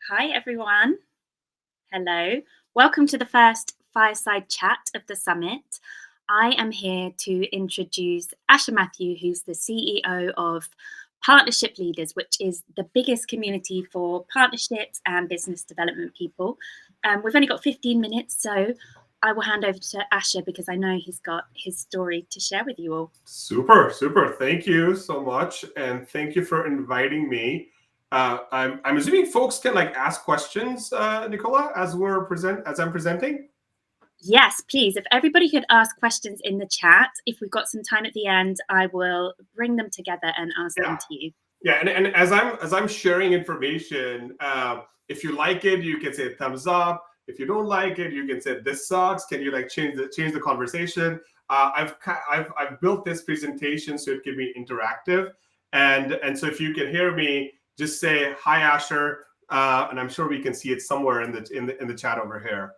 Hi, everyone. Hello. Welcome to the first fireside chat of the summit. I am here to introduce Asher Mathew, who's the CEO of Partnership Leaders, which is the biggest community for partnerships and business development people. We've only got 15 minutes, so I will hand over to Asher because I know he's got his story to share with you all. Super. Thank you so much, and thank you for inviting me. I'm assuming folks can ask questions, Nicola, as I'm presenting. Yes, please. If everybody could ask questions in the chat, if we've got some time at the end, I will bring them together and ask them to you. Yeah, and as I'm sharing information, if you like it, you can say thumbs up. If you don't like it, you can say this sucks. Can you change the conversation? I've built this presentation so it can be interactive, and so if you can hear me, just say hi, Asher, and I'm sure we can see it somewhere in the chat over here.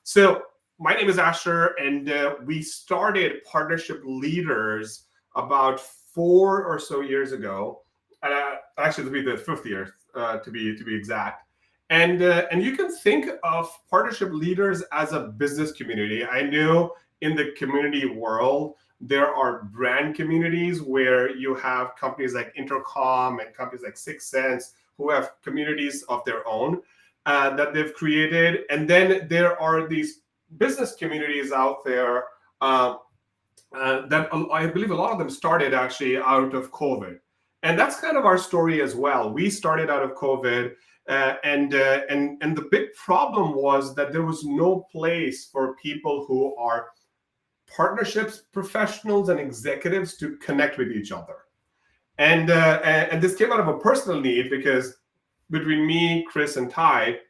So my name is Asher, and we started Partnership Leaders about 4 or so years ago. Actually, it'll be the 5th year to be exact. And you can think of Partnership Leaders as a business community. I know in the community world, there are brand communities where you have companies like Intercom and companies like 6 Sense who have communities of their own that they've created. And then there are these business communities out there that I believe a lot of them started actually out of COVID. And that's kind of our story as well. We started out of COVID, and the big problem was that there was no place for people who are partnerships professionals and executives to connect with each other. And this came out of a personal need because between me, Chris, and Ty,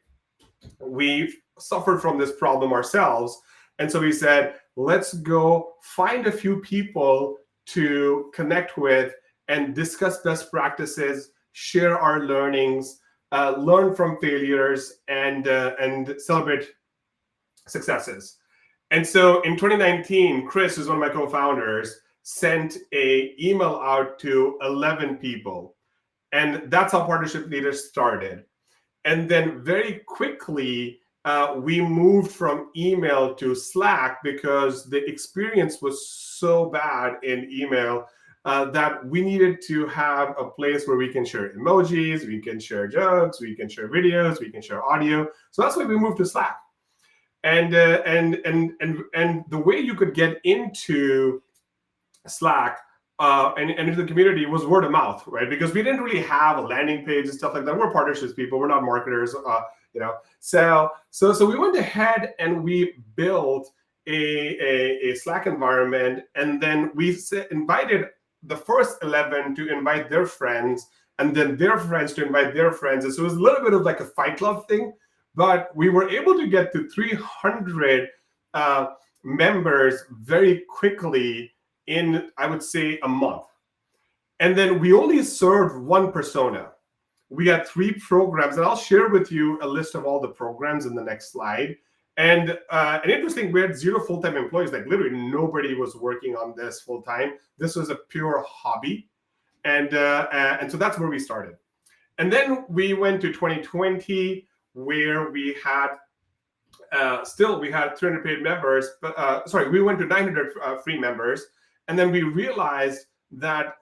we suffered from this problem ourselves. And so we said, let's go find a few people to connect with and discuss best practices, share our learnings, learn from failures, and celebrate successes. And so in 2019, Chris, who's one of my co-founders, sent an email out to 11 people. And that's how Partnership Leaders started. And then very quickly, we moved from email to Slack because the experience was so bad in email that we needed to have a place where we can share emojis, we can share jokes, we can share videos, we can share audio. So that's why we moved to Slack. And the way you could get into Slack and into the community was word of mouth, right? Because we didn't really have a landing page and stuff like that. We're partnerships people. We're not marketers, So we went ahead and we built a Slack environment, and then we invited the first 11 to invite their friends, and then their friends to invite their friends. And so it was a little bit of like a Fight Club thing, but we were able to get to 300 members very quickly in, I would say, a month. And then we only served one persona. We had 3 programs, and I'll share with you a list of all the programs in the next slide. And interesting, we had 0 full-time employees. Like literally nobody was working on this full-time. This was a pure hobby. And so that's where we started. And then we went to 2020, where we had we had 300 paid members, but we went to 900 free members. And then we realized that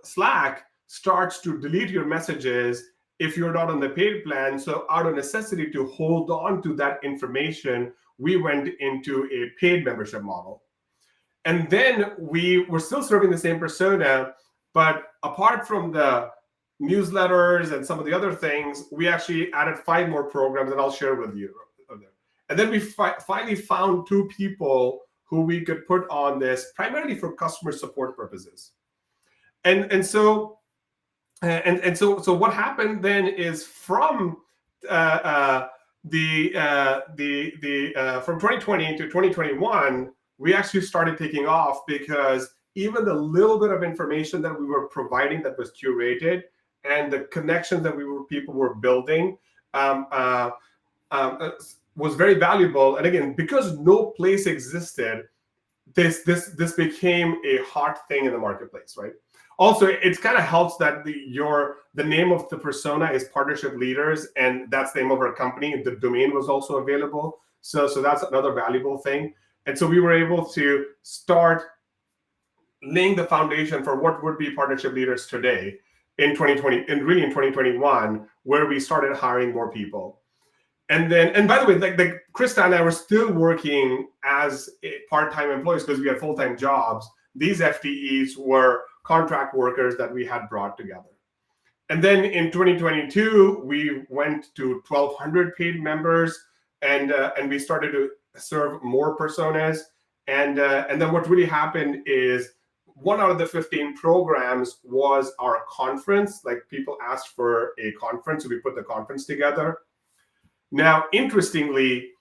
Slack starts to delete your messages if you're not on the paid plan. So out of necessity to hold on to that information, we went into a paid membership model. And then we were still serving the same persona, but apart from the newsletters and some of the other things, we actually added 5 more programs, and I'll share with you. And then we finally found 2 people who we could put on this primarily for customer support purposes. So what happened then is from 2020 to 2021, we actually started taking off because even the little bit of information that we were providing that was curated and the connections that people were building was very valuable. And again, because no place existed, this became a hot thing in the marketplace, right? Also, it kind of helps that the name of the persona is partnership leaders, and that's the name of our company. The domain was also available, so that's another valuable thing. And so we were able to start laying the foundation for what would be partnership leaders today in 2020, and really in 2021, where we started hiring more people. And by the way, like Krista and I were still working as part-time employees because we had full-time jobs. These FTEs were contract workers that we had brought together. And then in 2022, we went to 1,200 paid members, and we started to serve more personas. And then what really happened is 1 out of the 15 programs was our conference. Like, people asked for a conference, so we put the conference together. Now, interestingly,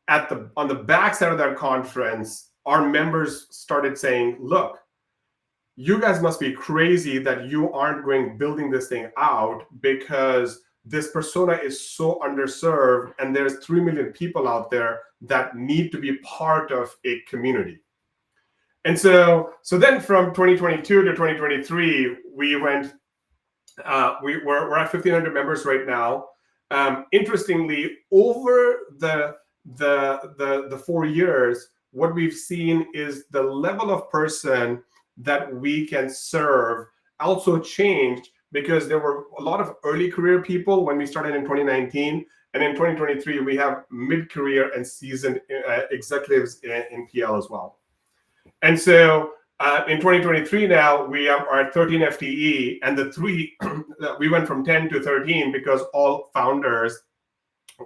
on the backside of that conference, our members started saying, look, you guys must be crazy that you aren't building this thing out, because this persona is so underserved, and there's 3 million people out there that need to be part of a community. And so then from 2022 to 2023, we went, we're at 1,500 members right now. Interestingly, over the 4 years, what we've seen is the level of person that we can serve also changed, because there were a lot of early career people when we started in 2019, and in 2023 we have mid-career and seasoned executives in PL as well. And so in 2023 now we are at 13 FTE, and the 3 we went from 10 to 13 because all founders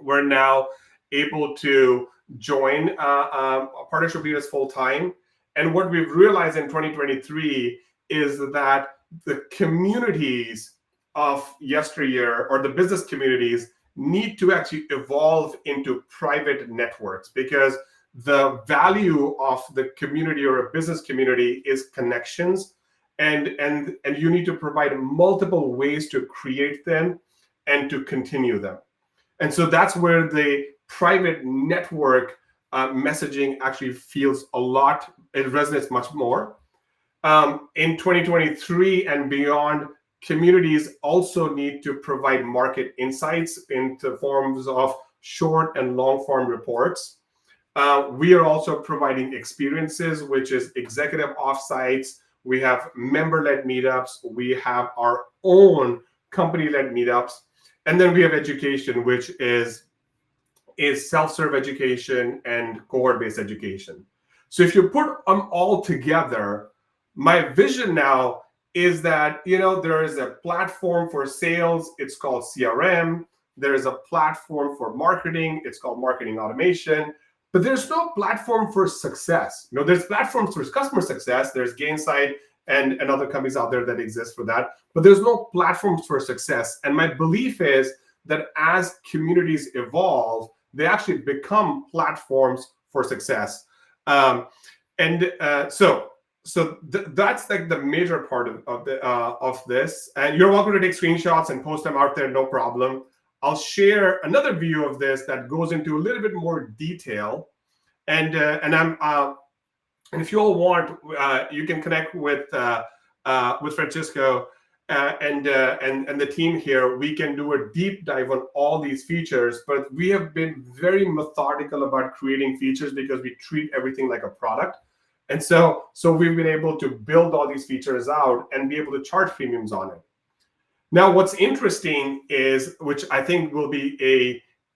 were now able to join partnership leaders full time. And what we've realized in 2023 is that the communities of yesteryear, or the business communities, need to actually evolve into private networks, because the value of the community or a business community is connections, and you need to provide multiple ways to create them and to continue them. And so that's where the private network messaging actually feels it resonates much more. In 2023 and beyond, communities also need to provide market insights in the forms of short and long form reports. We are also providing experiences, which is executive offsites. We have member-led meetups. We have our own company-led meetups. And then we have education, which is self-serve education and cohort-based education. So if you put them all together, my vision now is that, there is a platform for sales. It's called CRM. There is a platform for marketing. It's called marketing automation. But there's no platform for success. There's platforms for customer success. There's Gainsight and other companies out there that exist for that. But there's no platforms for success. And my belief is that as communities evolve, they actually become platforms for success. So that's like the major part of this. And you're welcome to take screenshots and post them out there, no problem. I'll share another view of this that goes into a little bit more detail. And if you all want, you can connect with Francisco and the team here. We can do a deep dive on all these features, but we have been very methodical about creating features because we treat everything like a product. And so we've been able to build all these features out and be able to charge premiums on it. Now, what's interesting is, which I think will be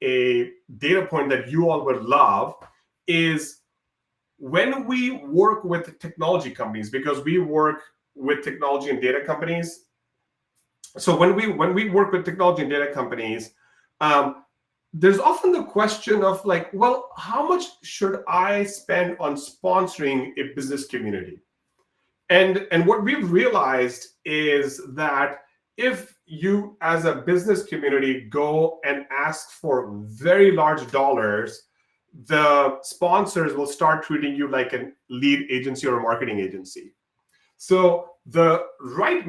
a data point that you all would love, is when we work with technology companies, because we work with technology and data companies. So when we work with technology and data companies, there's often the question of like, well, how much should I spend on sponsoring a business community? And what we've realized is that if you as a business community go and ask for very large dollars, the sponsors will start treating you like a lead agency or a marketing agency. So the right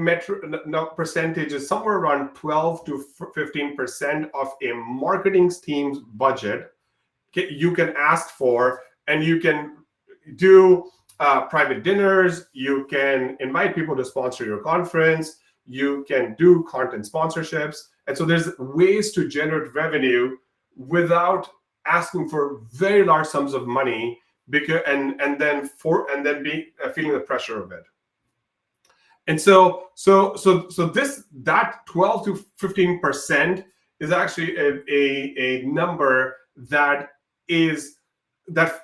percentage is somewhere around 12 to 15% of a marketing team's budget you can ask for, and you can do private dinners. You can invite people to sponsor your conference. You can do content sponsorships. And so there's ways to generate revenue without asking for very large sums of money, because and then be feeling the pressure of it. And so that 12 to 15% is actually a number that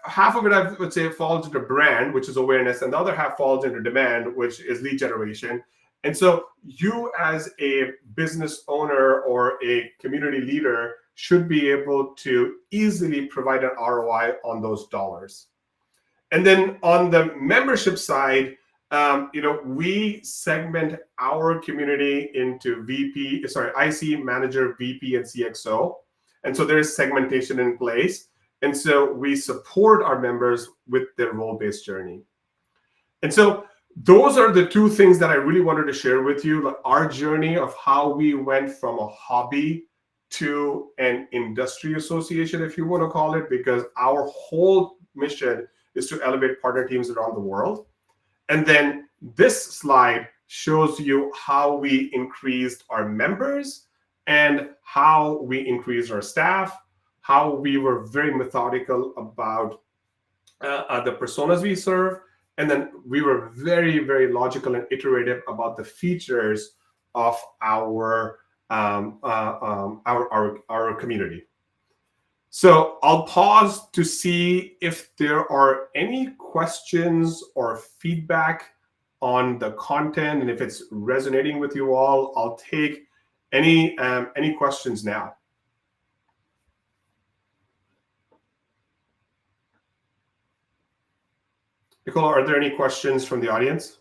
half of it, I would say, falls into brand, which is awareness, and the other half falls into demand, which is lead generation. And so you as a business owner or a community leader should be able to easily provide an ROI on those dollars. And then on the membership side, we segment our community into IC, manager, VP, and CXO. And so there is segmentation in place. And so we support our members with their role-based journey. And so those are the two things that I really wanted to share with you, like our journey of how we went from a hobby to an industry association, if you want to call it, because our whole mission is to elevate partner teams around the world. And then this slide shows you how we increased our members and how we increased our staff, how we were very methodical about the personas we serve, and then we were very, very logical and iterative about the features of our community. So I'll pause to see if there are any questions or feedback on the content, and if it's resonating with you all. I'll take any questions now. Nicole, are there any questions from the audience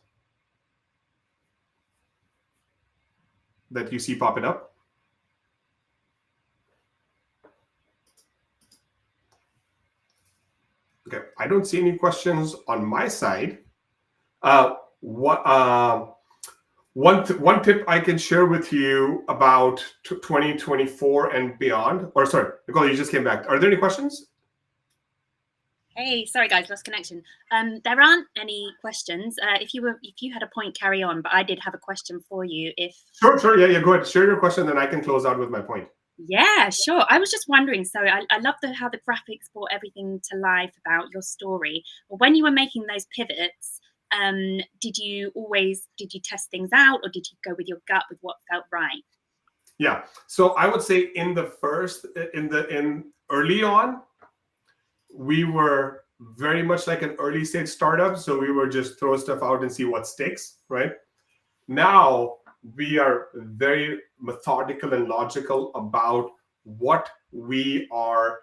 that you see popping up? Okay, I don't see any questions on my side. One tip I can share with you about 2024 and beyond, or sorry, Nicole, you just came back. Are there any questions? Hey, sorry guys, lost connection. There aren't any questions. If you had a point, carry on. But I did have a question for you. Sure, yeah, go ahead. Share your question, then I can close out with my point. Yeah, sure. I was just wondering. So I love how the graphics brought everything to life about your story. But when you were making those pivots, did you test things out, or did you go with your gut with what felt right? Yeah. So I would say in early on, we were very much like an early stage startup. So we were just throw stuff out and see what sticks, right? Now we are very methodical and logical about what we are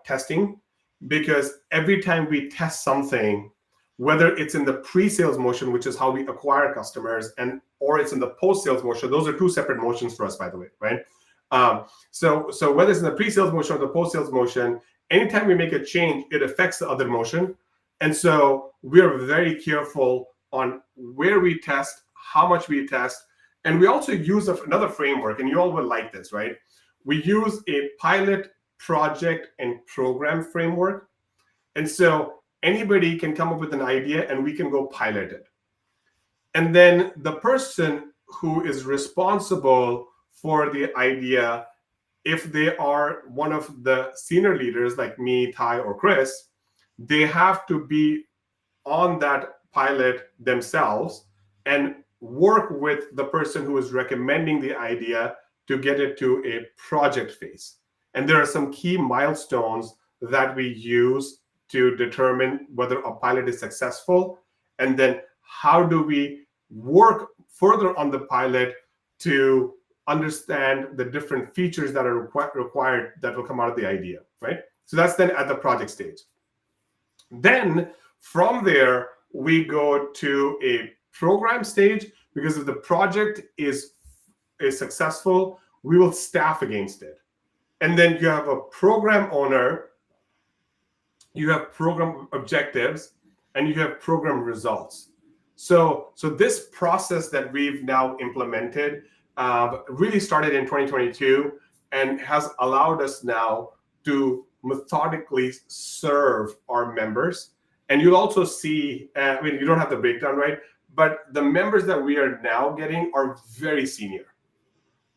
testing, because every time we test something, whether it's in the pre-sales motion, which is how we acquire customers, or it's in the post-sales motion, those are two separate motions for us, by the way, right? So whether it's in the pre-sales motion or the post-sales motion, anytime we make a change, it affects the other motion. And so we're very careful on where we test, how much we test. And we also use another framework, and you all will like this, right? We use a pilot, project, and program framework. And so anybody can come up with an idea and we can go pilot it. And then the person who is responsible for the idea, if they are one of the senior leaders like me, Ty, or Chris, they have to be on that pilot themselves and work with the person who is recommending the idea to get it to a project phase. And there are some key milestones that we use to determine whether a pilot is successful. And then how do we work further on the pilot to understand the different features that are required that will come out of the idea, right? So that's then at the project stage. Then from there, we go to a program stage, because if the project is successful, we will staff against it. And then you have a program owner, you have program objectives, and you have program results. So this process that we've now implemented really started in 2022 and has allowed us now to methodically serve our members. And you'll also see, you don't have the breakdown, right? But the members that we are now getting are very senior.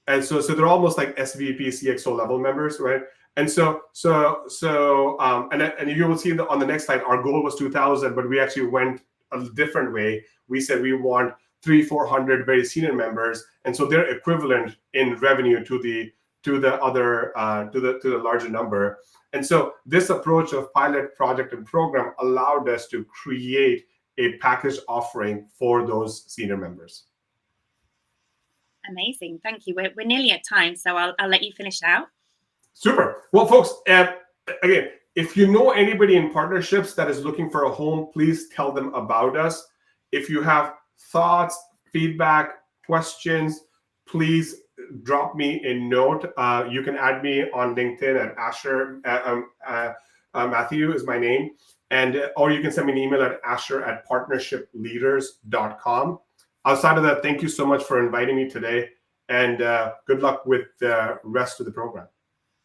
And so they're almost like SVP, CXO level members, right? And and you will see on the next slide, our goal was 2,000, but we actually went a different way. We said we want 300-400 very senior members, and so they're equivalent in revenue to the larger number. And so this approach of pilot, project, and program allowed us to create a package offering for those senior members. Amazing, thank you. We're nearly at time, so I'll let you finish out. Super. Well, folks, again, if you know anybody in partnerships that is looking for a home, please tell them about us. If you have thoughts, feedback, questions, please drop me a note. You can add me on LinkedIn at Asher Mathew is my name, or you can send me an email at asher@partnershipleaders.com. Outside of that, thank you so much for inviting me today, and good luck with the rest of the program.